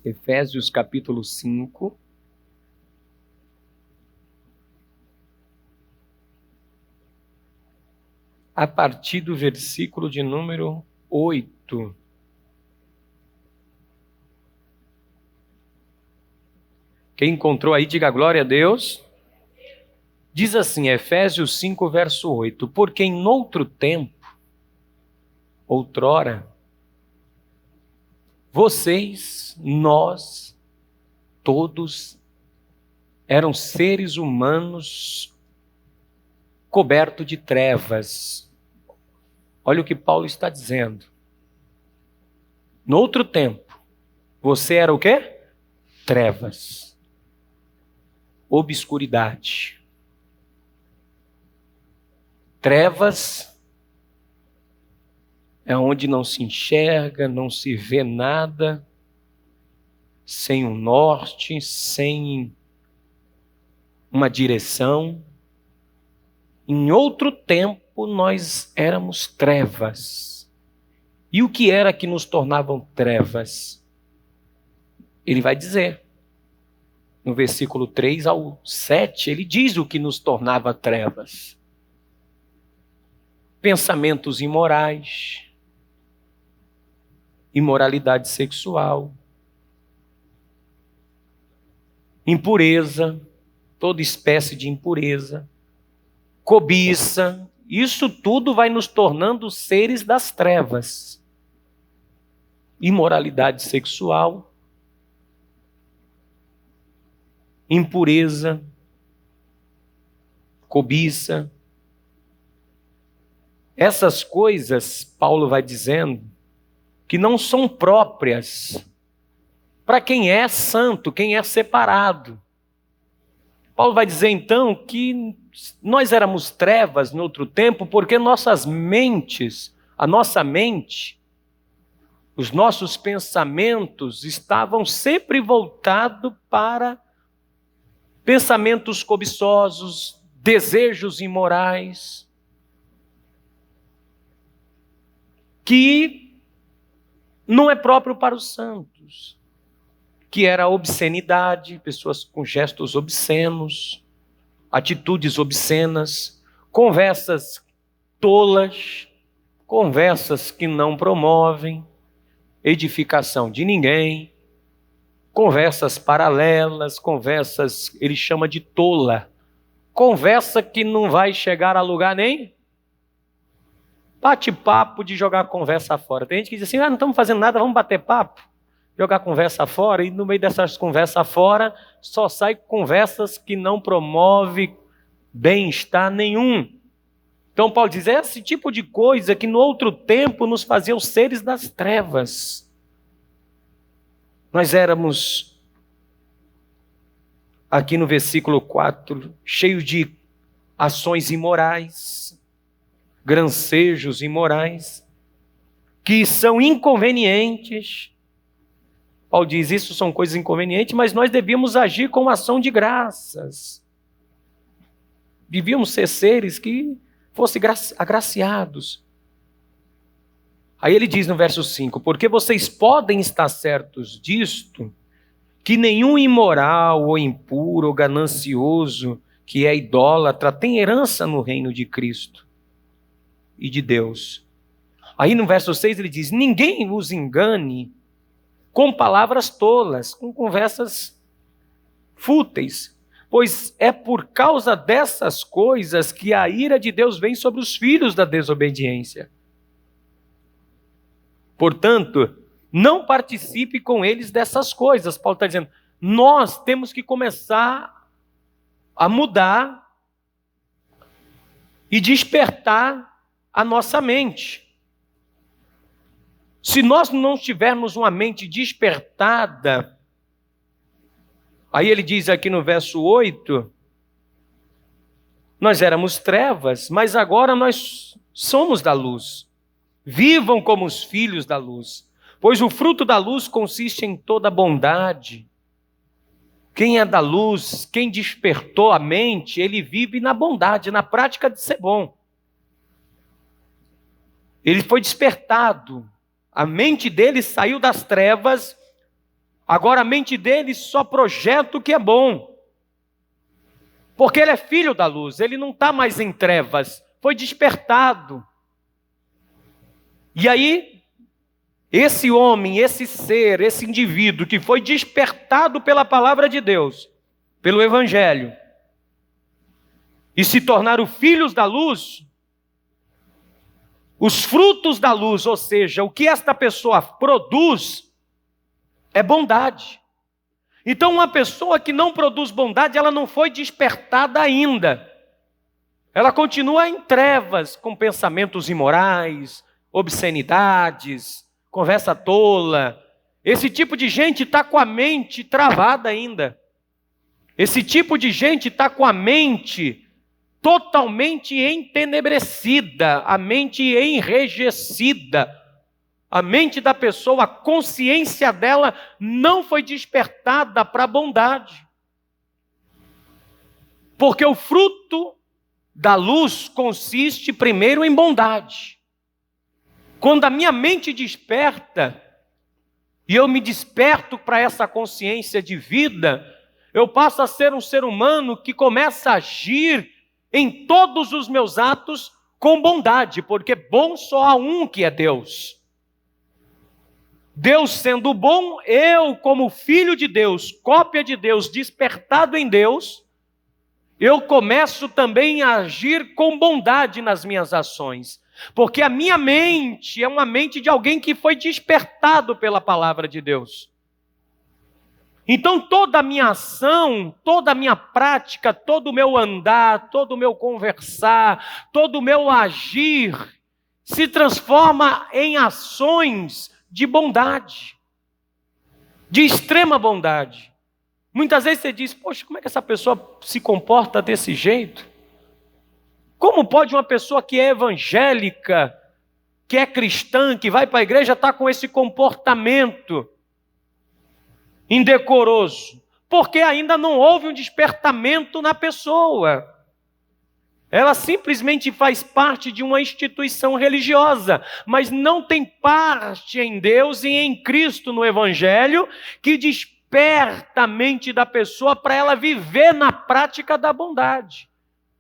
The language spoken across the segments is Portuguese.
Efésios capítulo 5. A partir do versículo de número 8. Quem encontrou aí, diga glória a Deus. Diz assim, Efésios 5, verso 8. Porque em outro tempo, outrora, vocês, nós, todos, eram seres humanos cobertos de trevas. Olha o que Paulo está dizendo. No outro tempo, você era o quê? Trevas. Obscuridade. Trevas é onde não se enxerga, não se vê nada, sem um norte, sem uma direção. Em outro tempo nós éramos trevas. E o que era que nos tornavam trevas? Ele vai dizer, no versículo 3 ao 7, ele diz o que nos tornava trevas. Pensamentos imorais, imoralidade sexual, impureza, toda espécie de impureza, cobiça, isso tudo vai nos tornando seres das trevas. Imoralidade sexual, impureza, cobiça. Essas coisas, Paulo vai dizendo, que não são próprias para quem é santo, quem é separado. Paulo vai dizer então que nós éramos trevas no outro tempo porque nossas mentes, a nossa mente, os nossos pensamentos estavam sempre voltados para pensamentos cobiçosos, desejos imorais, que não é próprio para os santos, que era a obscenidade, pessoas com gestos obscenos, atitudes obscenas, conversas tolas, conversas que não promovem edificação de ninguém, conversas paralelas, conversas, ele chama de tola, conversa que não vai chegar a lugar nem bate-papo de jogar conversa fora. Tem gente que diz assim, não estamos fazendo nada, vamos bater papo, jogar conversa fora, e no meio dessas conversas fora, só sai conversas que não promovem bem-estar nenhum. Então Paulo diz, é esse tipo de coisa que no outro tempo nos fazia os seres das trevas. Nós éramos, aqui no versículo 4, cheios de ações imorais, grancejos imorais, que são inconvenientes. Paulo diz, isso são coisas inconvenientes, mas nós devíamos agir com ação de graças. Devíamos ser seres que fossem agraciados. Aí ele diz no verso 5, porque vocês podem estar certos disto, que nenhum imoral ou impuro ou ganancioso que é idólatra tem herança no reino de Cristo e de Deus. Aí no verso 6 ele diz, ninguém os engane com palavras tolas, com conversas fúteis, pois é por causa dessas coisas que a ira de Deus vem sobre os filhos da desobediência. Portanto, não participe com eles dessas coisas. Paulo está dizendo, nós temos que começar a mudar e despertar a nossa mente. Se nós não tivermos uma mente despertada, aí ele diz aqui no verso 8, nós éramos trevas, mas agora nós somos da luz. Vivam como os filhos da luz, pois o fruto da luz consiste em toda bondade. Quem é da luz, quem despertou a mente, ele vive na bondade, na prática de ser bom. Ele foi despertado. A mente dele saiu das trevas, Agora a mente dele só projeta o que é bom. Porque ele é filho da luz, ele não está mais em trevas, foi despertado. E aí, esse homem, esse ser, esse indivíduo que foi despertado pela palavra de Deus, pelo Evangelho, e se tornaram filhos da luz, os frutos da luz, ou seja, o que esta pessoa produz, é bondade. Então, uma pessoa que não produz bondade, ela não foi despertada ainda. Ela continua em trevas, com pensamentos imorais, obscenidades, conversa tola. Esse tipo de gente está com a mente travada ainda. Esse tipo de gente está com a mente totalmente entenebrecida, a mente enrijecida. A mente da pessoa, a consciência dela não foi despertada para a bondade. Porque o fruto da luz consiste primeiro em bondade. Quando a minha mente desperta, e eu me desperto para essa consciência de vida, eu passo a ser um ser humano que começa a agir em todos os meus atos com bondade, porque bom só há um que é Deus. Deus sendo bom, eu como filho de Deus, cópia de Deus, despertado em Deus, eu começo também a agir com bondade nas minhas ações. Porque a minha mente é uma mente de alguém que foi despertado pela palavra de Deus. Então toda a minha ação, toda a minha prática, todo o meu andar, todo o meu conversar, todo o meu agir, se transforma em ações de bondade, de extrema bondade. Muitas vezes você diz, poxa, como é que essa pessoa se comporta desse jeito? Como pode uma pessoa que é evangélica, que é cristã, que vai para a igreja, estar com esse comportamento indecoroso? Porque ainda não houve um despertamento na pessoa. Ela simplesmente faz parte de uma instituição religiosa, mas não tem parte em Deus e em Cristo no Evangelho que desperta a mente da pessoa para ela viver na prática da bondade.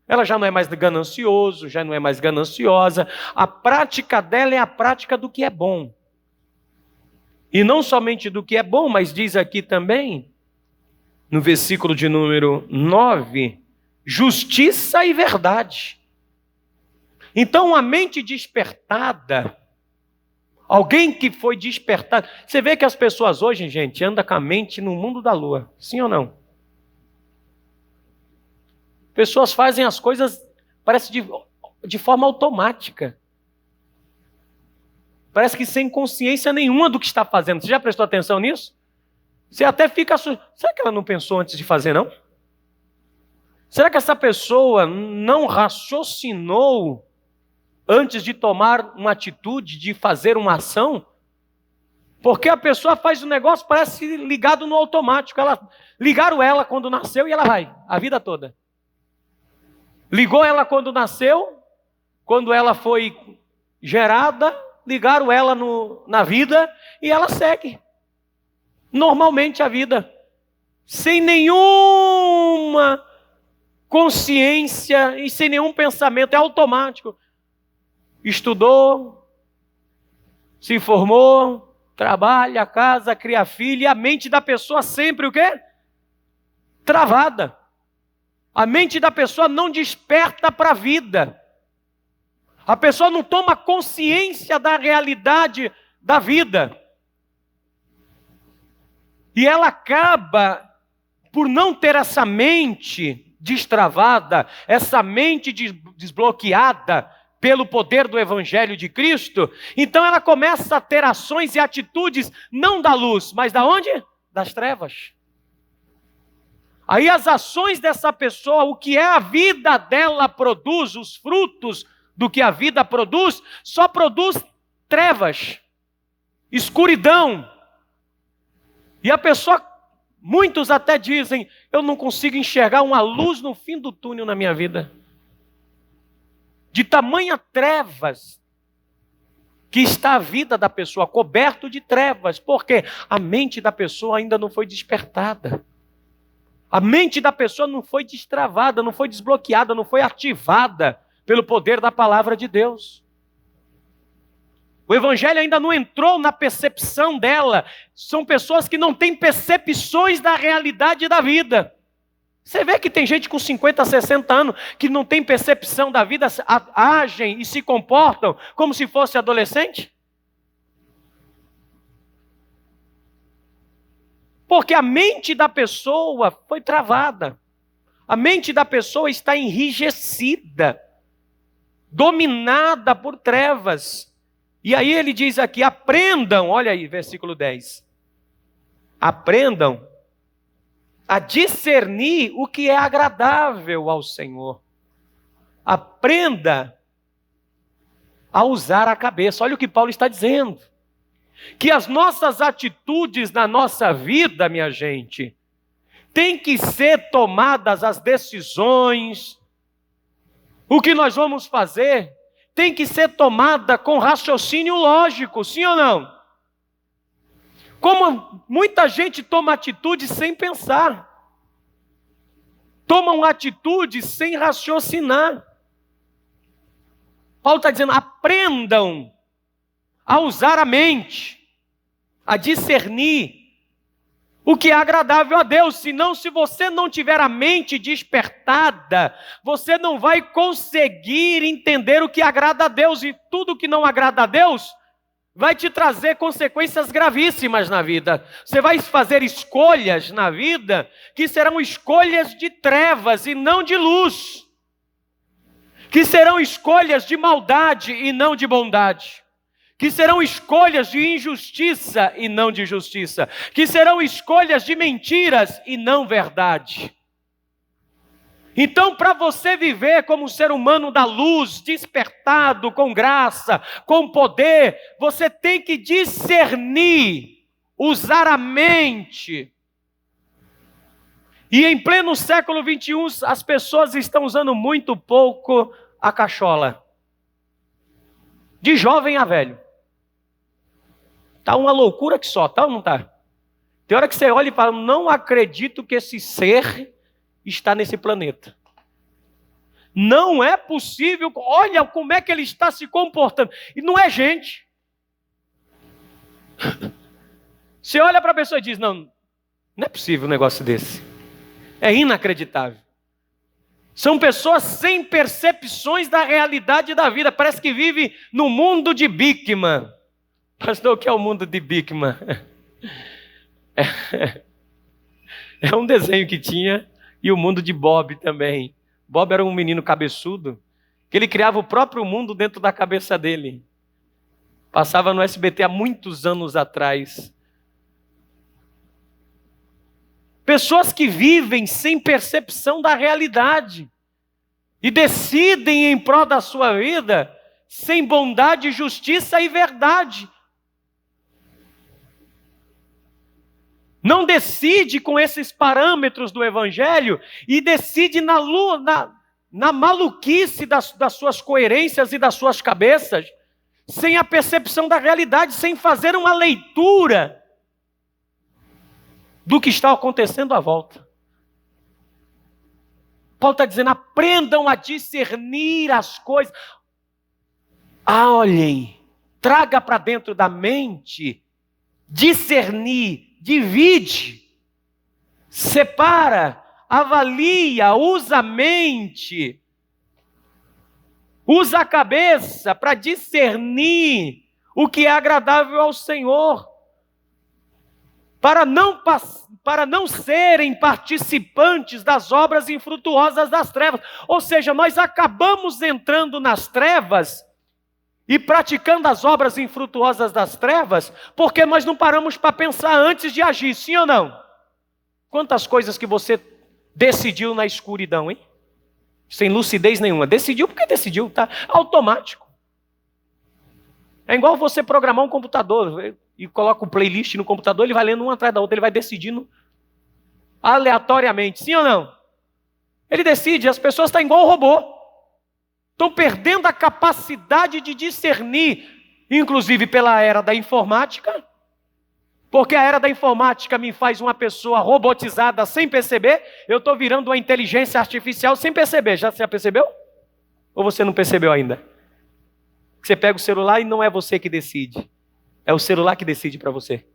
Ela já não é mais ganancioso, já não é mais gananciosa. A prática dela é a prática do que é bom. E não somente do que é bom, mas diz aqui também, no versículo de número 9, justiça e verdade. Então, a mente despertada, alguém que foi despertado. Você vê que as pessoas hoje, gente, andam com a mente no mundo da lua. Sim ou não? Pessoas fazem as coisas, parece de forma automática. Parece que sem consciência nenhuma do que está fazendo. Você já prestou atenção nisso? Você até fica assustado. Será que ela não pensou antes de fazer, não? Será que essa pessoa não raciocinou antes de tomar uma atitude, de fazer uma ação? Porque a pessoa faz o negócio, parece ligado no automático. Ligaram ela quando nasceu e ela vai, a vida toda. Ligou ela quando nasceu, quando ela foi gerada, ligaram ela na vida e ela segue normalmente a vida, sem nenhuma consciência e sem nenhum pensamento, é automático. Estudou, se formou, trabalha, casa, cria filho, e a mente da pessoa sempre o quê? Travada. A mente da pessoa não desperta para a vida. A pessoa não toma consciência da realidade da vida. E ela acaba por não ter essa mente destravada, essa mente desbloqueada pelo poder do Evangelho de Cristo. Então ela começa a ter ações e atitudes não da luz, mas da onde? Das trevas. Aí as ações dessa pessoa, o que é a vida dela produz, os frutos do que a vida produz, só produz trevas, escuridão. E a pessoa, muitos até dizem, eu não consigo enxergar uma luz no fim do túnel na minha vida. De tamanha trevas. que está a vida da pessoa, coberto de trevas. Por quê? A mente da pessoa ainda não foi despertada. A mente da pessoa não foi destravada, não foi desbloqueada, não foi ativada pelo poder da palavra de Deus. O evangelho ainda não entrou na percepção dela. São pessoas que não têm percepções da realidade da vida. Você vê que tem gente com 50, 60 anos que não tem percepção da vida, agem e se comportam como se fosse adolescente? Porque a mente da pessoa foi travada. A mente da pessoa está enrijecida, dominada por trevas. E aí ele diz aqui, aprendam, olha aí, versículo 10. Aprendam a discernir o que é agradável ao Senhor. Aprenda a usar a cabeça. Olha o que Paulo está dizendo. Que as nossas atitudes na nossa vida, minha gente, tem que ser tomadas as decisões, o que nós vamos fazer, tem que ser tomada com raciocínio lógico, sim ou não? Como muita gente toma atitude sem pensar. Tomam atitude sem raciocinar. Paulo está dizendo, aprendam a usar a mente, a discernir o que é agradável a Deus. Senão, se você não tiver a mente despertada, você não vai conseguir entender o que agrada a Deus. E tudo que não agrada a Deus vai te trazer consequências gravíssimas na vida. Você vai fazer escolhas na vida que serão escolhas de trevas e não de luz. Que serão escolhas de maldade e não de bondade. Que serão escolhas de injustiça e não de justiça. Que serão escolhas de mentiras e não verdade. Então, para você viver como um ser humano da luz, despertado, com graça, com poder, você tem que discernir, usar a mente. E em pleno século XXI, as pessoas estão usando muito pouco a cachola. De jovem a velho. Está uma loucura que só, tá ou não está? Tem hora que você olha e fala, não acredito que esse ser está nesse planeta. Não é possível, olha como é que ele está se comportando. E não é gente. Você olha para a pessoa e diz, não é possível um negócio desse. É inacreditável. São pessoas sem percepções da realidade da vida. Parece que vive no mundo de Bickman. Pastor, o que é o mundo de Bickman? É um desenho que tinha, e o mundo de Bob também. Bob era um menino cabeçudo, que ele criava o próprio mundo dentro da cabeça dele. Passava no SBT há muitos anos atrás. Pessoas que vivem sem percepção da realidade e decidem em prol da sua vida sem bondade, justiça e verdade. Não decide com esses parâmetros do Evangelho e decide na maluquice das suas coerências e das suas cabeças, sem a percepção da realidade, sem fazer uma leitura do que está acontecendo à volta. Paulo está dizendo, aprendam a discernir as coisas. Olhem, traga para dentro da mente, discernir, divide, separa, avalia, usa a mente, usa a cabeça para discernir o que é agradável ao Senhor, para não serem participantes das obras infrutuosas das trevas. Ou seja, nós acabamos entrando nas trevas e praticando as obras infrutuosas das trevas, porque nós não paramos para pensar antes de agir, sim ou não? Quantas coisas que você decidiu na escuridão, hein? Sem lucidez nenhuma. Decidiu porque decidiu, tá automático. É igual você programar um computador e coloca um playlist no computador, ele vai lendo uma atrás da outra, ele vai decidindo aleatoriamente, sim ou não? Ele decide, as pessoas estão igual o robô. Estão perdendo a capacidade de discernir inclusive pela era da informática, porque a era da informática me faz uma pessoa robotizada sem perceber. Eu estou virando uma inteligência artificial sem perceber. Já percebeu? Ou você não percebeu ainda? Você pega o celular e não é você que decide. É o celular que decide para você.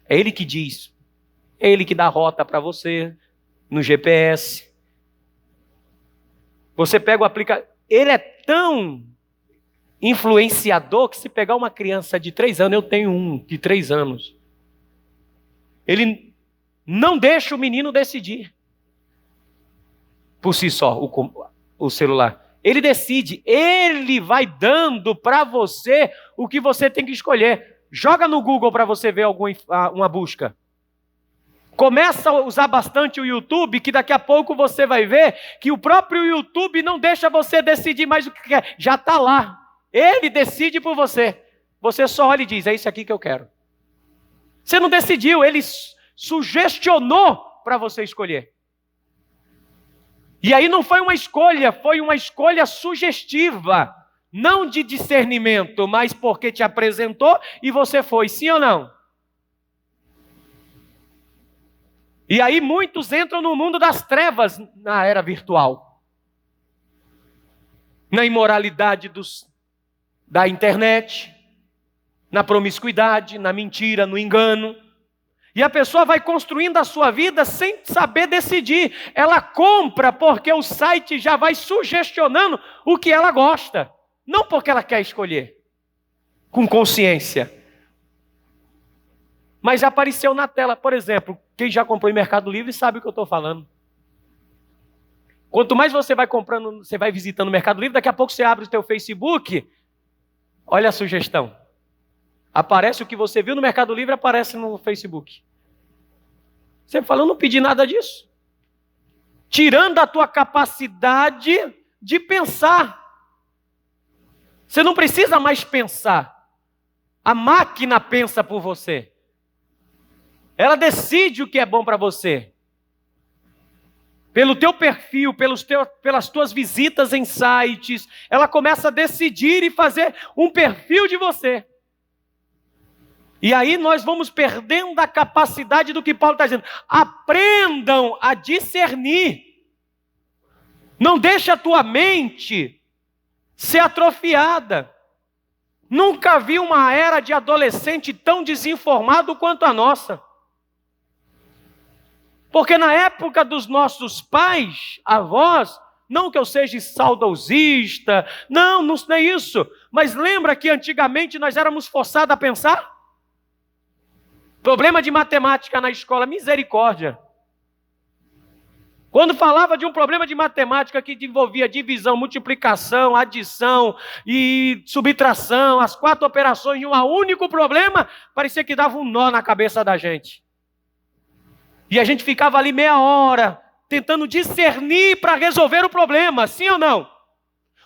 É ele que diz. É ele que dá a rota para você no GPS. Você pega o aplicativo. Ele é tão influenciador que se pegar uma criança de 3 anos, eu tenho um de 3 anos. Ele não deixa o menino decidir. Por si só, o celular. Ele decide, ele vai dando para você o que você tem que escolher. Joga no Google para você ver uma busca. Começa a usar bastante o YouTube, que daqui a pouco você vai ver que o próprio YouTube não deixa você decidir mais o que quer. Já está lá. Ele decide por você. Você só olha e diz, é isso aqui que eu quero. Você não decidiu, ele sugestionou para você escolher. E aí não foi uma escolha sugestiva, não de discernimento, mas porque te apresentou e você foi, sim ou não? E aí muitos entram no mundo das trevas na era virtual. Na imoralidade da internet, na promiscuidade, na mentira, no engano. E a pessoa vai construindo a sua vida sem saber decidir. Ela compra porque o site já vai sugestionando o que ela gosta. Não porque ela quer escolher. Com consciência. Mas já apareceu na tela, por exemplo, quem já comprou em Mercado Livre sabe o que eu estou falando. Quanto mais você vai comprando, você vai visitando o Mercado Livre, daqui a pouco você abre o teu Facebook, olha a sugestão. Aparece o que você viu no Mercado Livre, aparece no Facebook. Você fala, eu não pedi nada disso. Tirando a tua capacidade de pensar. Você não precisa mais pensar. A máquina pensa por você. Ela decide o que é bom para você. Pelo teu perfil, pelas tuas visitas em sites, ela começa a decidir e fazer um perfil de você. E aí nós vamos perdendo a capacidade do que Paulo está dizendo. Aprendam a discernir. Não deixe a tua mente ser atrofiada. Nunca vi uma era de adolescente tão desinformado quanto a nossa. Porque na época dos nossos pais, avós, não que eu seja saudosista, não é isso. Mas lembra que antigamente nós éramos forçados a pensar? Problema de matemática na escola, misericórdia. Quando falava de um problema de matemática que envolvia divisão, multiplicação, adição e subtração, as 4 operações em um único problema, parecia que dava um nó na cabeça da gente. E a gente ficava ali meia hora, tentando discernir para resolver o problema, sim ou não?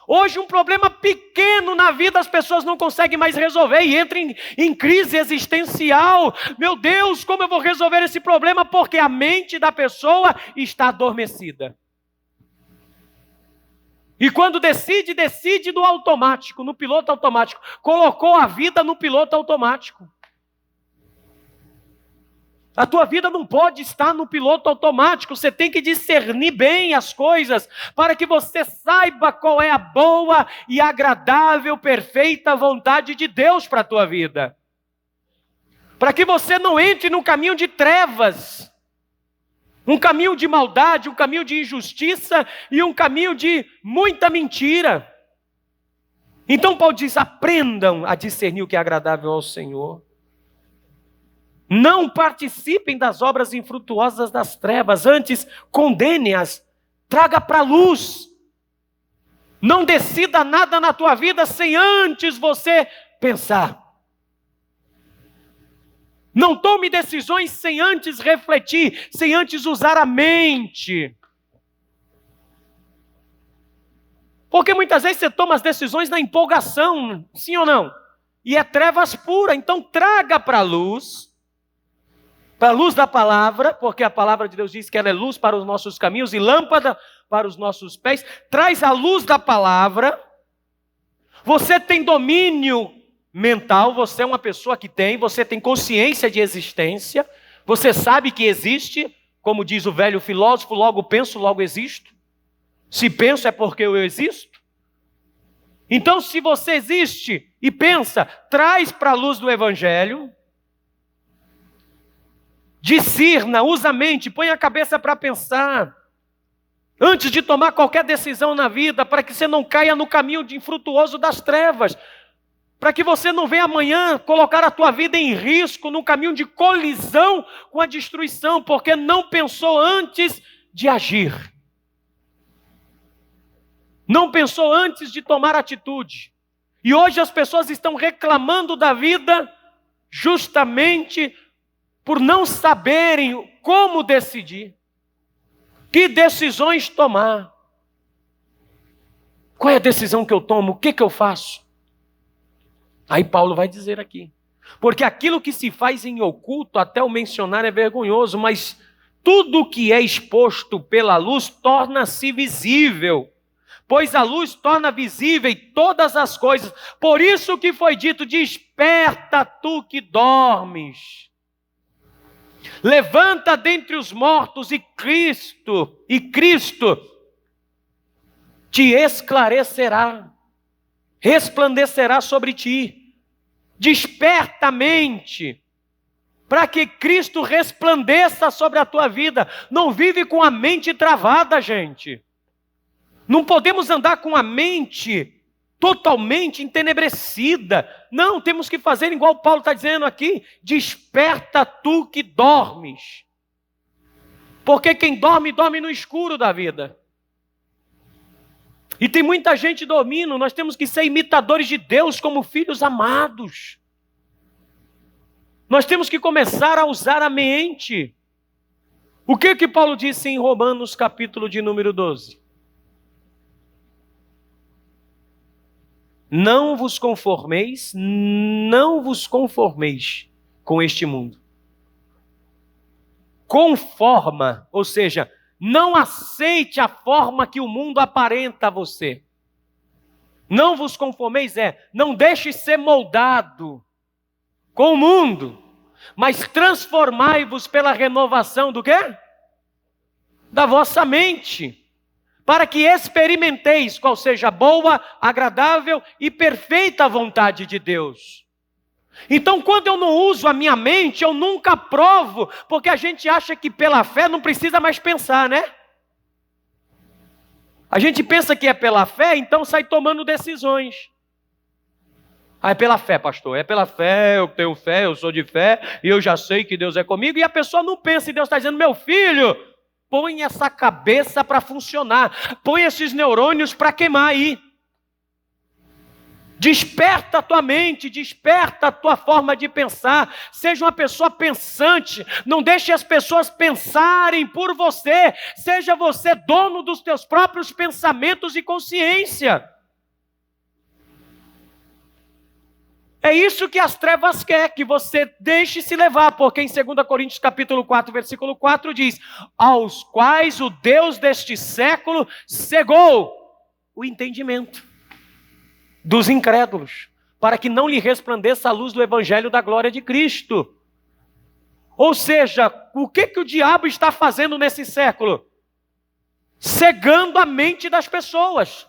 Hoje um problema pequeno na vida as pessoas não conseguem mais resolver e entram em crise existencial. Meu Deus, como eu vou resolver esse problema? Porque a mente da pessoa está adormecida. E quando decide no automático, no piloto automático. Colocou a vida no piloto automático. A tua vida não pode estar no piloto automático. Você tem que discernir bem as coisas para que você saiba qual é a boa e agradável, perfeita vontade de Deus para a tua vida. Para que você não entre num caminho de trevas, um caminho de maldade, um caminho de injustiça e um caminho de muita mentira. Então Paulo diz, aprendam a discernir o que é agradável ao Senhor. Não participem das obras infrutuosas das trevas, antes condene-as, traga para a luz. Não decida nada na tua vida sem antes você pensar. Não tome decisões sem antes refletir, sem antes usar a mente. Porque muitas vezes você toma as decisões na empolgação, sim ou não? E é trevas pura, então traga para a luz da palavra, porque a palavra de Deus diz que ela é luz para os nossos caminhos e lâmpada para os nossos pés. Traz a luz da palavra. Você tem domínio mental, você é uma pessoa que você tem consciência de existência, você sabe que existe, como diz o velho filósofo, logo penso, logo existo. Se penso é porque eu existo. Então, se você existe e pensa, traz para a luz do Evangelho, discirna, usa a mente, põe a cabeça para pensar, antes de tomar qualquer decisão na vida, para que você não caia no caminho infrutuoso das trevas, para que você não venha amanhã colocar a tua vida em risco, num caminho de colisão com a destruição, porque não pensou antes de agir. Não pensou antes de tomar atitude. E hoje as pessoas estão reclamando da vida justamente por não saberem como decidir, que decisões tomar. Qual é a decisão que eu tomo? O que eu faço? Aí Paulo vai dizer aqui, porque aquilo que se faz em oculto, até o mencionar é vergonhoso, mas tudo que é exposto pela luz torna-se visível. Pois a luz torna visível todas as coisas. Por isso que foi dito, desperta tu que dormes. Levanta dentre os mortos e Cristo te esclarecerá, resplandecerá sobre ti. Desperta a mente, para que Cristo resplandeça sobre a tua vida. Não vive com a mente travada, gente. Não podemos andar com a mente totalmente entenebrecida. Não, temos que fazer igual Paulo está dizendo aqui. Desperta tu que dormes. Porque quem dorme, dorme no escuro da vida. E tem muita gente dormindo. Nós temos que ser imitadores de Deus como filhos amados. Nós temos que começar a usar a mente. O que Paulo disse em Romanos capítulo de número 12? Não vos conformeis com este mundo. Conforma, ou seja, não aceite a forma que o mundo aparenta a você. Não vos conformeis não deixe ser moldado com o mundo, mas transformai-vos pela renovação do quê? Da vossa mente. Para que experimenteis qual seja a boa, agradável e perfeita vontade de Deus. Então, quando eu não uso a minha mente, eu nunca provo, porque a gente acha que pela fé não precisa mais pensar, né? A gente pensa que é pela fé, então sai tomando decisões. Ah, é pela fé, pastor, é pela fé, eu tenho fé, eu sou de fé, e eu já sei que Deus é comigo, e a pessoa não pensa, e Deus está dizendo, meu filho, põe essa cabeça para funcionar. Põe esses neurônios para queimar aí. Desperta a tua mente, desperta a tua forma de pensar. Seja uma pessoa pensante. Não deixe as pessoas pensarem por você. Seja você dono dos teus próprios pensamentos e consciência. É isso que as trevas querem, que você deixe se levar, porque em 2 Coríntios capítulo 4, versículo 4 diz, aos quais o Deus deste século cegou o entendimento dos incrédulos, para que não lhe resplandeça a luz do evangelho da glória de Cristo. Ou seja, o que o diabo está fazendo nesse século? Cegando a mente das pessoas.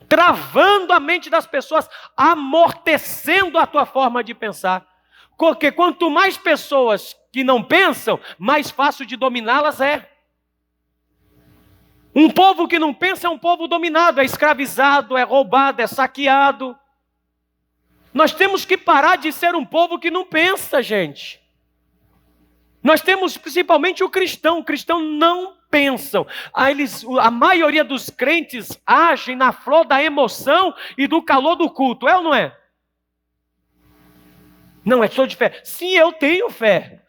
Travando a mente das pessoas, amortecendo a tua forma de pensar. Porque quanto mais pessoas que não pensam, mais fácil de dominá-las é. Um povo que não pensa é um povo dominado, é escravizado, é roubado, é saqueado. Nós temos que parar de ser um povo que não pensa, gente. Nós temos principalmente o cristão não pensam. A maioria dos crentes agem na flor da emoção e do calor do culto, é ou não é? Não, é só de fé. Sim, eu tenho fé.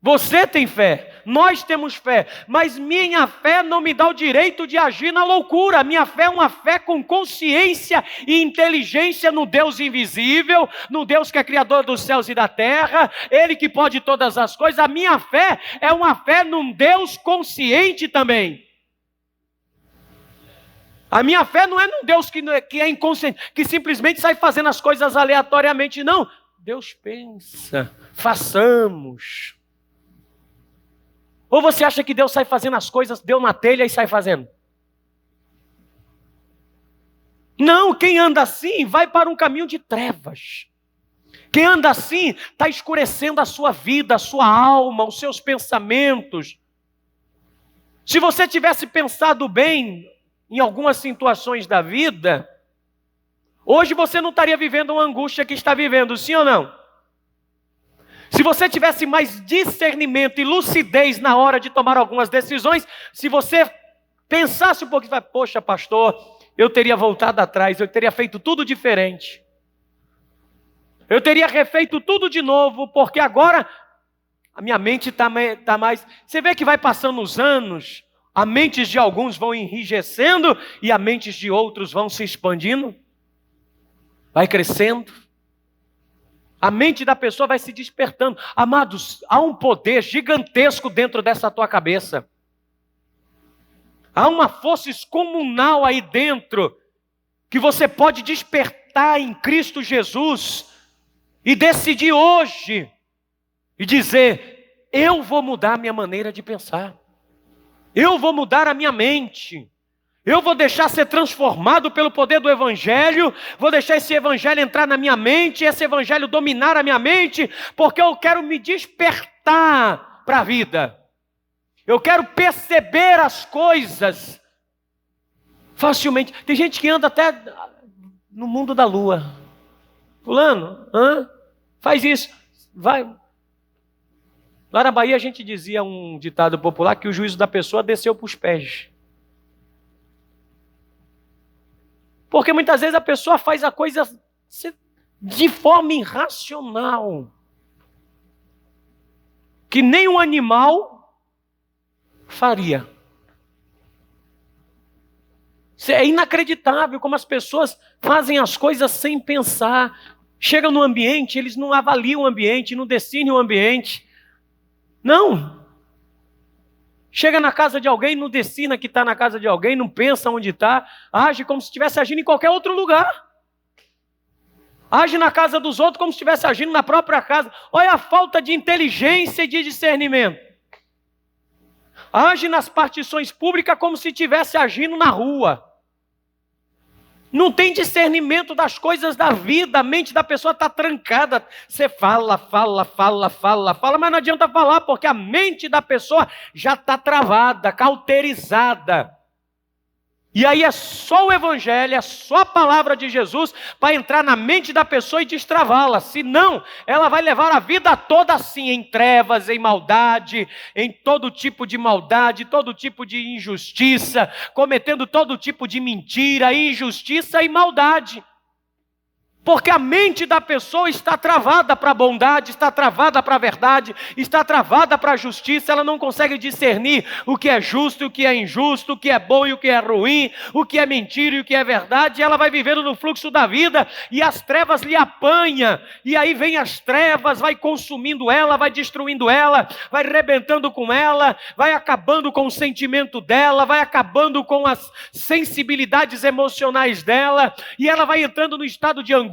Você tem fé, nós temos fé, mas minha fé não me dá o direito de agir na loucura. Minha fé é uma fé com consciência e inteligência no Deus invisível, no Deus que é criador dos céus e da terra, Ele que pode todas as coisas. A minha fé é uma fé num Deus consciente também. A minha fé não é num Deus que é inconsciente, que simplesmente sai fazendo as coisas aleatoriamente, não. Deus pensa, façamos. Ou você acha que Deus sai fazendo as coisas, deu na telha e sai fazendo? Não, quem anda assim vai para um caminho de trevas. Quem anda assim está escurecendo a sua vida, a sua alma, os seus pensamentos. Se você tivesse pensado bem em algumas situações da vida, hoje você não estaria vivendo uma angústia que está vivendo, sim ou não? Se você tivesse mais discernimento e lucidez na hora de tomar algumas decisões, se você pensasse um pouquinho, poxa, pastor, eu teria voltado atrás, eu teria feito tudo diferente. Eu teria refeito tudo de novo, porque agora a minha mente está mais... Você vê que vai passando os anos, a mente de alguns vão enrijecendo e a mente de outros vão se expandindo, vai crescendo. A mente da pessoa vai se despertando. Amados, há um poder gigantesco dentro dessa tua cabeça. Há uma força excomunal aí dentro, que você pode despertar em Cristo Jesus e decidir hoje e dizer: eu vou mudar a minha maneira de pensar, eu vou mudar a minha mente, eu vou deixar ser transformado pelo poder do Evangelho, vou deixar esse Evangelho entrar na minha mente, esse Evangelho dominar a minha mente, porque eu quero me despertar para a vida, eu quero perceber as coisas facilmente. Tem gente que anda até no mundo da lua. Fulano, faz isso, vai. Lá na Bahia a gente dizia um ditado popular que o juízo da pessoa desceu para os pés. Porque muitas vezes a pessoa faz a coisa de forma irracional, que nem um animal faria. É inacreditável como as pessoas fazem as coisas sem pensar. Chegam no ambiente, eles não avaliam o ambiente, não definem o ambiente. Não. Chega na casa de alguém, não decina que está na casa de alguém, não pensa onde está, age como se estivesse agindo em qualquer outro lugar. Age na casa dos outros como se estivesse agindo na própria casa. Olha a falta de inteligência e de discernimento. Age nas partições públicas como se estivesse agindo na rua. Não tem discernimento das coisas da vida, a mente da pessoa está trancada. Você fala, mas não adianta falar, porque a mente da pessoa já está travada, cauterizada. E aí é só o Evangelho, é só a palavra de Jesus para entrar na mente da pessoa e destravá-la. Senão, ela vai levar a vida toda assim, em trevas, em maldade, em todo tipo de maldade, todo tipo de injustiça, cometendo todo tipo de mentira, injustiça e maldade. Porque a mente da pessoa está travada para a bondade, está travada para a verdade, está travada para a justiça, ela não consegue discernir o que é justo e o que é injusto, o que é bom e o que é ruim, o que é mentira e o que é verdade, e ela vai vivendo no fluxo da vida, e as trevas lhe apanham, e aí vem as trevas, vai consumindo ela, vai destruindo ela, vai rebentando com ela, vai acabando com o sentimento dela, vai acabando com as sensibilidades emocionais dela, e ela vai entrando no estado de angústia,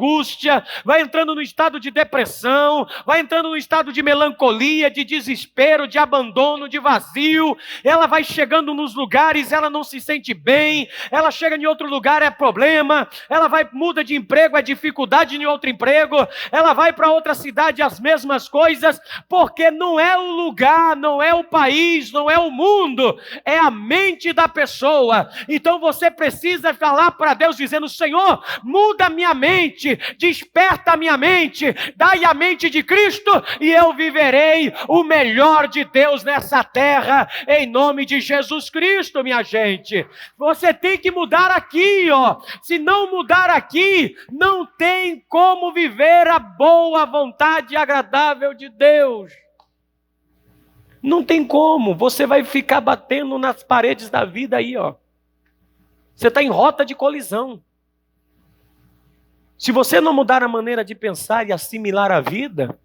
vai entrando no estado de depressão, vai entrando no estado de melancolia, de desespero, de abandono, de vazio. Ela vai chegando nos lugares, ela não se sente bem, ela chega em outro lugar, é problema, ela muda de emprego, é dificuldade em outro emprego, ela vai para outra cidade, as mesmas coisas, porque não é o lugar, não é o país, não é o mundo, é a mente da pessoa. Então você precisa falar para Deus dizendo: Senhor, muda a minha mente, desperta a minha mente, dai a mente de Cristo e eu viverei o melhor de Deus nessa terra, em nome de Jesus Cristo, minha gente. Você tem que mudar aqui, ó. Se não mudar aqui, não tem como viver a boa vontade agradável de Deus. Não tem como, você vai ficar batendo nas paredes da vida aí, ó. Você está em rota de colisão. Se você não mudar a maneira de pensar e assimilar a vida,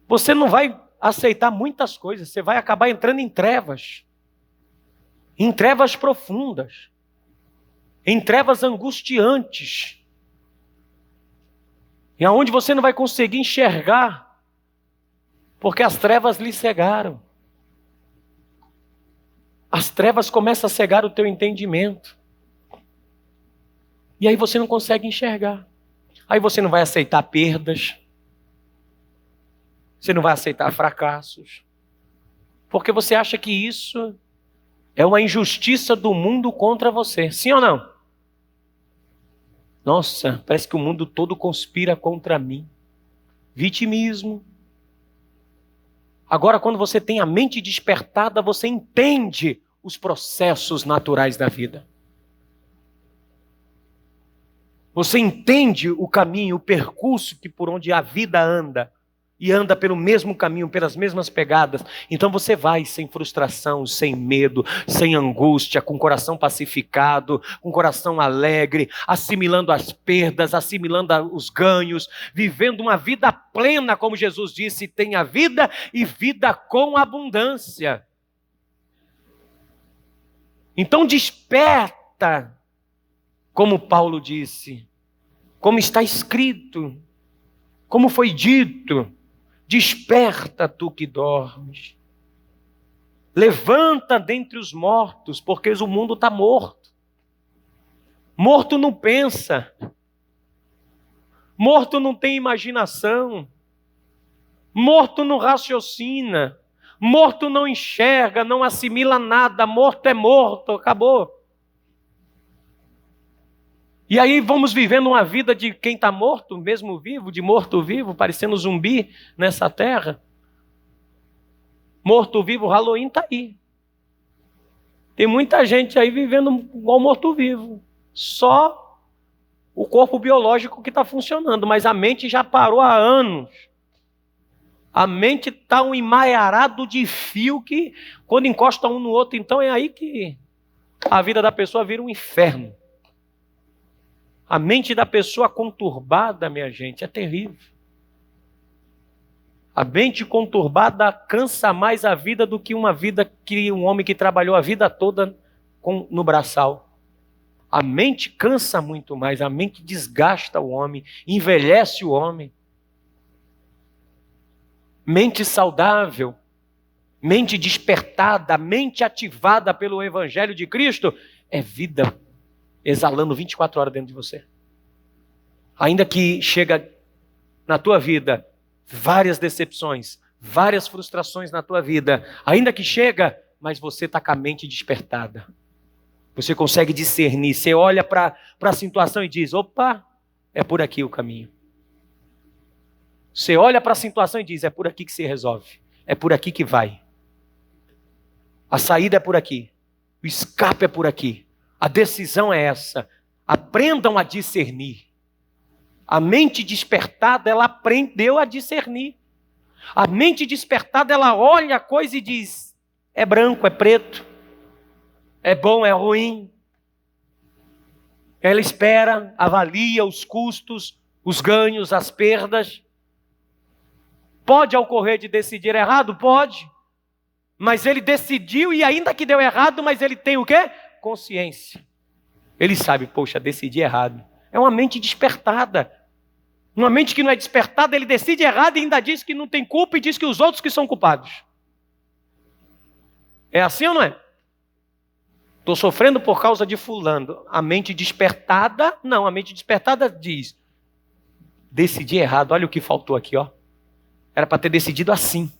você não vai aceitar muitas coisas, você vai acabar entrando em trevas profundas. em trevas angustiantes, e aonde você não vai conseguir enxergar, porque as trevas lhe cegaram. As trevas começam a cegar o teu entendimento. E aí você não consegue enxergar. Aí você não vai aceitar perdas. Você não vai aceitar fracassos. Porque você acha que isso é uma injustiça do mundo contra você. Sim ou não? Nossa, parece que o mundo todo conspira contra mim. Vitimismo. Agora, quando você tem a mente despertada, você entende os processos naturais da vida. Você entende o caminho, o percurso que por onde a vida anda. E anda pelo mesmo caminho, pelas mesmas pegadas. Então você vai sem frustração, sem medo, sem angústia, com o coração pacificado, com o coração alegre, assimilando as perdas, assimilando os ganhos, vivendo uma vida plena, como Jesus disse, tenha vida e vida com abundância. Então desperta, como Paulo disse, como está escrito, como foi dito. Desperta, tu que dormes. Levanta dentre os mortos, porque o mundo está morto. Morto não pensa. Morto não tem imaginação. Morto não raciocina. Morto não enxerga, não assimila nada. Morto é morto, acabou. E aí vamos vivendo uma vida de quem está morto, mesmo vivo, de morto-vivo, parecendo zumbi nessa terra. Morto-vivo, Halloween está aí. Tem muita gente aí vivendo igual morto-vivo. Só o corpo biológico que está funcionando, mas a mente já parou há anos. A mente está um emaranhado de fio que, quando encosta um no outro, então é aí que a vida da pessoa vira um inferno. A mente da pessoa conturbada, minha gente, é terrível. A mente conturbada cansa mais a vida do que uma vida que um homem que trabalhou a vida toda no braçal. A mente cansa muito mais, a mente desgasta o homem, envelhece o homem. Mente saudável, mente despertada, mente ativada pelo Evangelho de Cristo, é vida exalando 24 horas dentro de você. Ainda que chega na tua vida várias decepções, várias frustrações na tua vida, ainda que chega, mas você está com a mente despertada. Você consegue discernir, você olha para a situação e diz, opa, é por aqui o caminho. Você olha para a situação e diz, é por aqui que se resolve, é por aqui que vai. A saída é por aqui, o escape é por aqui. A decisão é essa. Aprendam a discernir. A mente despertada, ela aprendeu a discernir. A mente despertada, ela olha a coisa e diz, é branco, é preto, é bom, é ruim. Ela espera, avalia os custos, os ganhos, as perdas. Pode ocorrer de decidir errado? Pode. Mas ele decidiu e ainda que deu errado, mas ele tem o quê? Consciência. Ele sabe, poxa, decidi errado. É uma mente despertada. Uma mente que não é despertada, ele decide errado e ainda diz que não tem culpa e diz que os outros que são culpados. É assim ou não é? Estou sofrendo por causa de fulano. A mente despertada, não, a mente despertada diz, decidi errado, olha o que faltou aqui, ó. Era para ter decidido assim.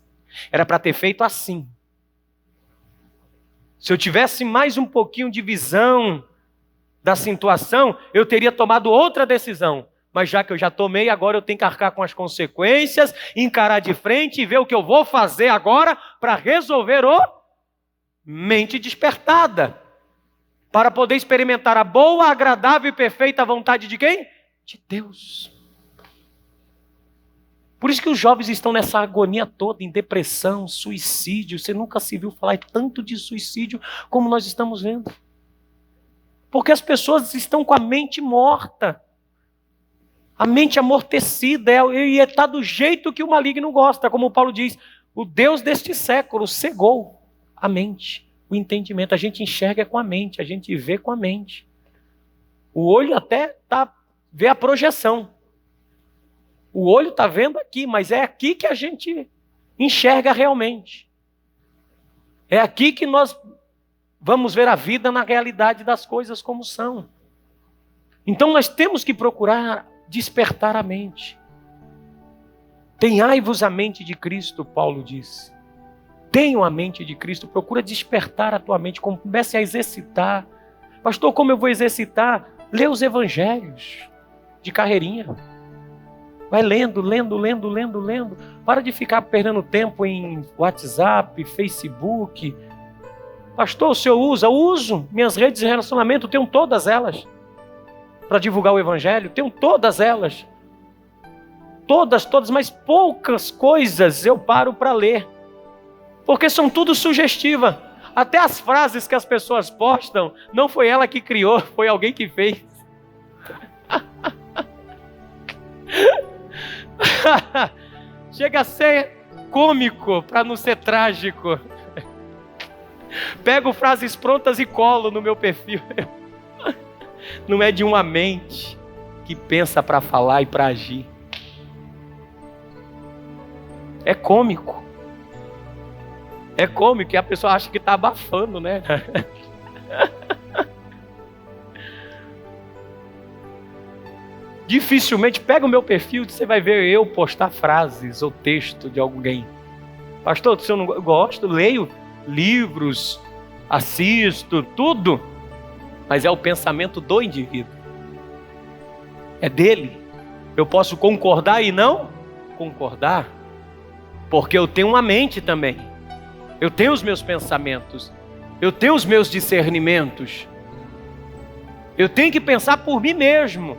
Era para ter feito assim. Se eu tivesse mais um pouquinho de visão da situação, eu teria tomado outra decisão. Mas já que eu já tomei, agora eu tenho que arcar com as consequências, encarar de frente e ver o que eu vou fazer agora para resolver o mente despertada. Para poder experimentar a boa, agradável e perfeita vontade de quem? De Deus. Por isso que os jovens estão nessa agonia toda, em depressão, suicídio. Você nunca se viu falar tanto de suicídio como nós estamos vendo. Porque as pessoas estão com a mente morta. A mente amortecida. E está do jeito que o maligno gosta. Como Paulo diz, o Deus deste século cegou a mente, o entendimento. A gente enxerga com a mente, a gente vê com a mente. O olho até vê a projeção. O olho está vendo aqui, mas é aqui que a gente enxerga realmente. É aqui que nós vamos ver a vida na realidade das coisas como são. Então nós temos que procurar despertar a mente. Tenhai-vos a mente de Cristo, Paulo diz. Tenham a mente de Cristo, procura despertar a tua mente, comece a exercitar. Pastor, como eu vou exercitar? Lê os evangelhos de carreirinha. Vai lendo. Para de ficar perdendo tempo em WhatsApp, Facebook. Pastor, o senhor usa? Eu uso. Minhas redes de relacionamento, tenho todas elas. Para divulgar o evangelho, tenho todas elas. Todas, mas poucas coisas eu paro para ler. Porque são tudo sugestiva. Até as frases que as pessoas postam, não foi ela que criou, foi alguém que fez. Chega a ser cômico para não ser trágico. Pego frases prontas e colo no meu perfil. Não é de uma mente que pensa para falar e para agir. É cômico. É cômico e a pessoa acha que está abafando, né? Dificilmente, pega o meu perfil, você vai ver eu postar frases ou texto de alguém. Pastor, se eu não gosto, leio livros, assisto, tudo. Mas é o pensamento do indivíduo. É dele. Eu posso concordar e não concordar, porque eu tenho uma mente também. Eu tenho os meus pensamentos. Eu tenho os meus discernimentos. Eu tenho que pensar por mim mesmo.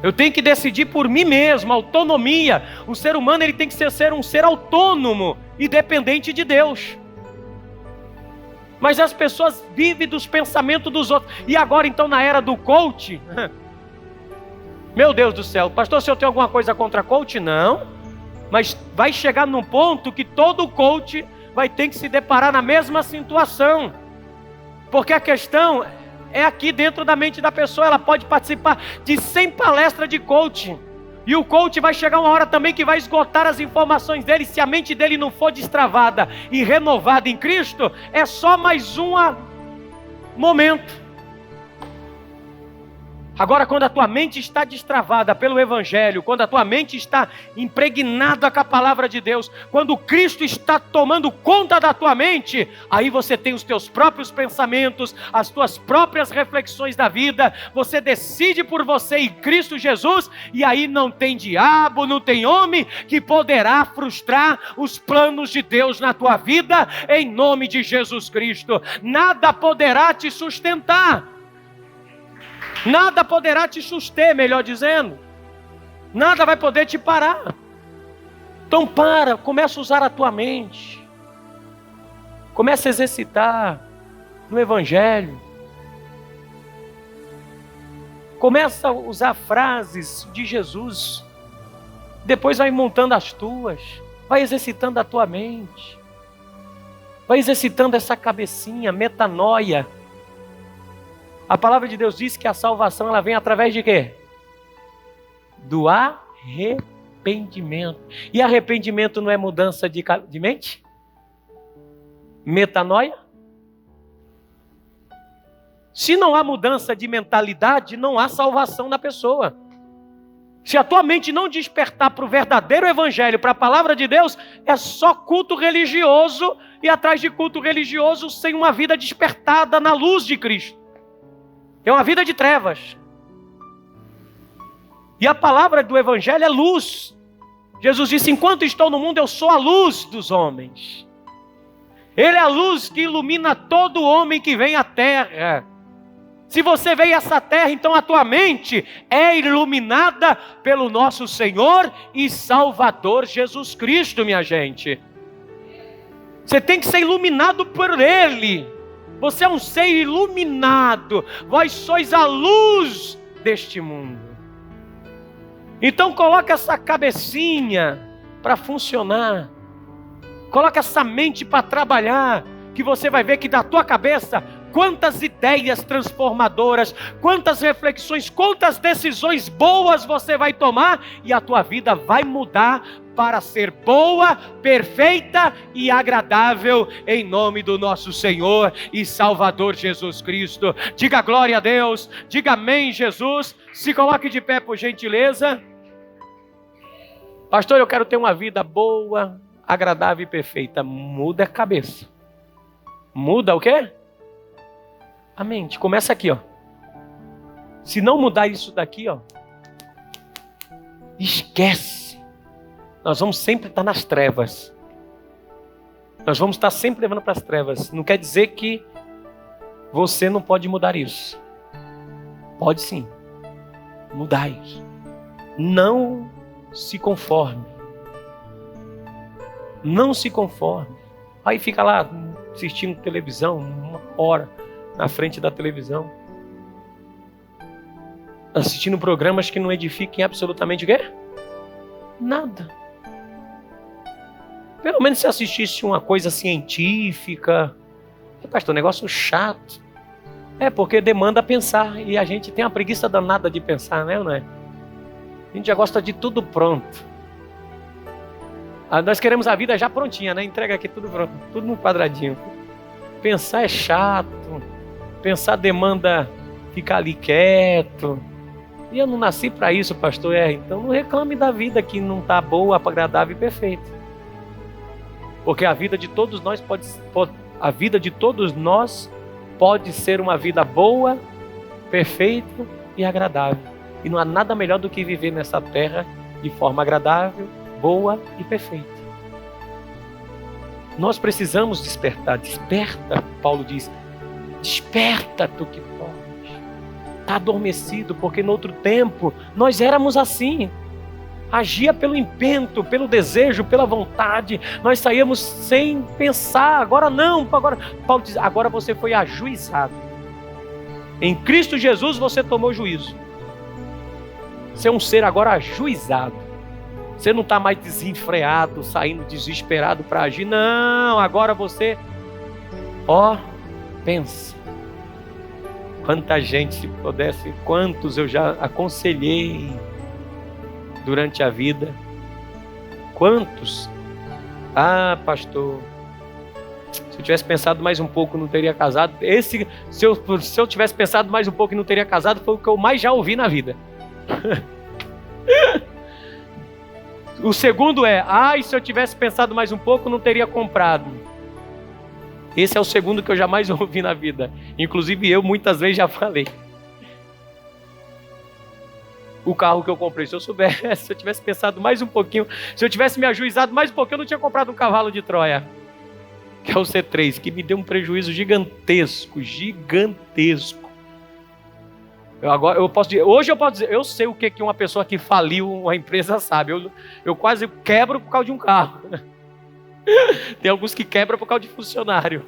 Eu tenho que decidir por mim mesmo, autonomia. O ser humano ele tem que ser um ser autônomo e dependente de Deus. Mas as pessoas vivem dos pensamentos dos outros. E agora então na era do coach, meu Deus do céu, pastor, se eu tenho alguma coisa contra coach? Não. Mas vai chegar num ponto que todo coach vai ter que se deparar na mesma situação. Porque a questão é aqui dentro da mente da pessoa. Ela pode participar de 100 palestras de coaching. E o coach vai chegar uma hora também que vai esgotar as informações dele. Se a mente dele não for destravada e renovada em Cristo, é só mais um momento. Agora, quando a tua mente está destravada pelo Evangelho, quando a tua mente está impregnada com a palavra de Deus, quando Cristo está tomando conta da tua mente, aí você tem os teus próprios pensamentos, as tuas próprias reflexões da vida, você decide por você em Cristo Jesus, e aí não tem diabo, não tem homem que poderá frustrar os planos de Deus na tua vida, em nome de Jesus Cristo. Nada poderá te sustentar. Nada poderá te suster, melhor dizendo. Nada vai poder te parar. Então começa a usar a tua mente. Começa a exercitar no Evangelho. Começa a usar frases de Jesus. Depois vai montando as tuas. Vai exercitando a tua mente. Vai exercitando essa cabecinha, metanoia. A palavra de Deus diz que a salvação ela vem através de quê? Do arrependimento. E arrependimento não é mudança de mente? Metanoia? Se não há mudança de mentalidade, não há salvação na pessoa. Se a tua mente não despertar para o verdadeiro evangelho, para a palavra de Deus, é só culto religioso e atrás de culto religioso sem uma vida despertada na luz de Cristo. É uma vida de trevas. E a palavra do Evangelho é luz. Jesus disse, enquanto estou no mundo, eu sou a luz dos homens. Ele é a luz que ilumina todo homem que vem à terra. Se você veio a essa terra, então a tua mente é iluminada pelo nosso Senhor e Salvador Jesus Cristo, minha gente. Você tem que ser iluminado por Ele. Você é um ser iluminado. Vós sois a luz deste mundo. Então coloca essa cabecinha para funcionar. Coloca essa mente para trabalhar. Que você vai ver que da tua cabeça quantas ideias transformadoras, quantas reflexões, quantas decisões boas você vai tomar e a tua vida vai mudar para ser boa, perfeita e agradável, em nome do nosso Senhor e Salvador Jesus Cristo. Diga glória a Deus, diga amém, Jesus. Se coloque de pé, por gentileza. Pastor, eu quero ter uma vida boa, agradável e perfeita. Muda a cabeça. Muda o quê? A mente. Começa aqui, ó. Se não mudar isso daqui, ó, esquece. Nós vamos sempre estar nas trevas. Nós vamos estar sempre levando para as trevas. Não quer dizer que você não pode mudar isso. Pode sim. Mudar isso. Não se conforme. Não se conforme. Aí fica lá assistindo televisão, 1 hora na frente da televisão. Assistindo programas que não edifiquem absolutamente o quê? Nada. Pelo menos se assistisse uma coisa científica. Pastor, negócio chato. É porque demanda pensar. E a gente tem uma preguiça danada de pensar, né? Não é? A gente já gosta de tudo pronto. Nós queremos a vida já prontinha, né? Entrega aqui tudo pronto, tudo no quadradinho. Pensar é chato. Pensar demanda ficar ali quieto. E eu não nasci para isso, pastor. Então não reclame da vida que não está boa, agradável e perfeita. Porque a vida de todos nós pode ser uma vida boa, perfeita e agradável. E não há nada melhor do que viver nessa terra de forma agradável, boa e perfeita. Nós precisamos despertar. Desperta, Paulo diz. Desperta tu que podes. Está adormecido, porque no outro tempo nós éramos assim. Agia pelo intento, pelo desejo, pela vontade. Nós saíamos sem pensar. Agora não. Paulo diz, agora você foi ajuizado. Em Cristo Jesus você tomou juízo. Você é um ser agora ajuizado. Você não está mais desenfreado, saindo desesperado para agir. Não, agora você, pensa. Quanta gente, se pudesse, quantos eu já aconselhei durante a vida. Quantos? Pastor, se eu tivesse pensado mais um pouco, não teria casado. Se eu tivesse pensado mais um pouco e não teria casado, foi o que eu mais já ouvi na vida. O segundo é, se eu tivesse pensado mais um pouco, não teria comprado. Esse é o segundo que eu jamais ouvi na vida. Inclusive eu muitas vezes já falei. O carro que eu comprei, se eu soubesse, se eu tivesse pensado mais um pouquinho, se eu tivesse me ajuizado mais um pouquinho, eu não tinha comprado um cavalo de Troia, que é o C3, que me deu um prejuízo gigantesco. Hoje eu posso dizer, eu sei o que uma pessoa que faliu uma empresa sabe. Eu quase quebro por causa de um carro. Tem alguns que quebram por causa de funcionário.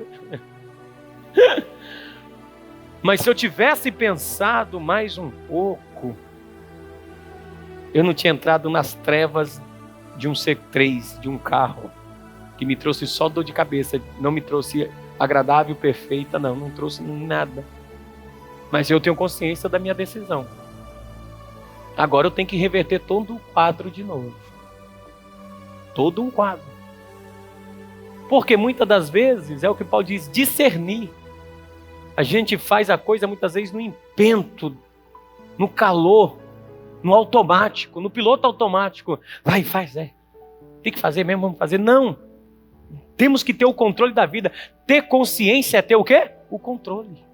Mas se eu tivesse pensado mais um pouco, eu não tinha entrado nas trevas de um C3, de um carro, que me trouxe só dor de cabeça, não me trouxe agradável, perfeita, não trouxe nada. Mas eu tenho consciência da minha decisão. Agora eu tenho que reverter todo o quadro de novo. Todo um quadro. Porque muitas das vezes, é o que Paulo diz, discernir. A gente faz a coisa muitas vezes no impento, no calor, no automático, no piloto automático. Vai, faz, tem que fazer mesmo, vamos fazer. Não. Temos que ter o controle da vida. Ter consciência é ter o quê? O controle.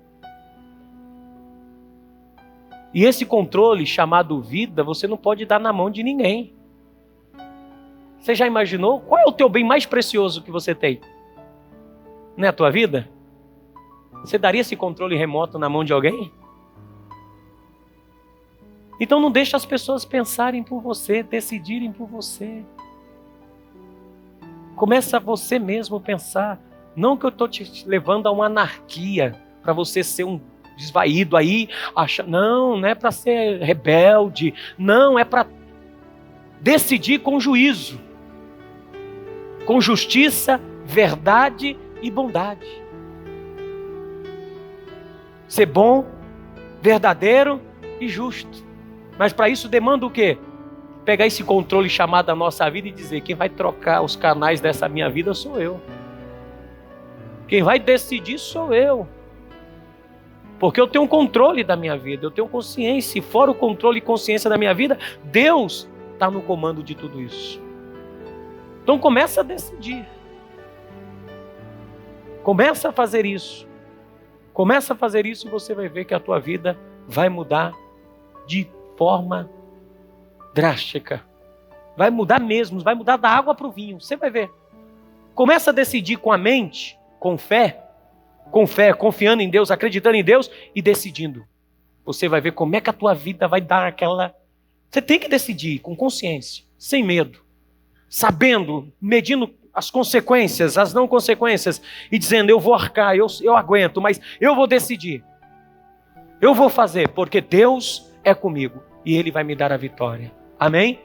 E esse controle chamado vida, você não pode dar na mão de ninguém. Você já imaginou? Qual é o teu bem mais precioso que você tem? Não é a tua vida? Você daria esse controle remoto na mão de alguém? Então não deixe as pessoas pensarem por você, decidirem por você. Começa você mesmo a pensar. Não que eu estou te levando a uma anarquia, para você ser um desvaído aí. Não é para ser rebelde. Não, é para decidir com juízo. Com justiça, verdade e bondade. ser bom, verdadeiro e justo. Mas para isso demanda o quê? Pegar esse controle chamado da nossa vida e dizer: quem vai trocar os canais dessa minha vida sou eu. Quem vai decidir sou eu. Porque eu tenho controle da minha vida, eu tenho consciência. E fora o controle e consciência da minha vida, Deus está no comando de tudo isso. Então começa a decidir. Começa a fazer isso. Começa a fazer isso e você vai ver que a tua vida vai mudar de forma drástica. Vai mudar mesmo, vai mudar da água para o vinho. Você vai ver. Começa a decidir com a mente, com fé, confiando em Deus, acreditando em Deus e decidindo. Você vai ver como é que a tua vida vai dar aquela... Você tem que decidir com consciência, sem medo, sabendo, medindo as consequências, as não consequências e dizendo: eu vou arcar, eu aguento, mas eu vou decidir. Eu vou fazer, porque Deus é comigo e Ele vai me dar a vitória. Amém?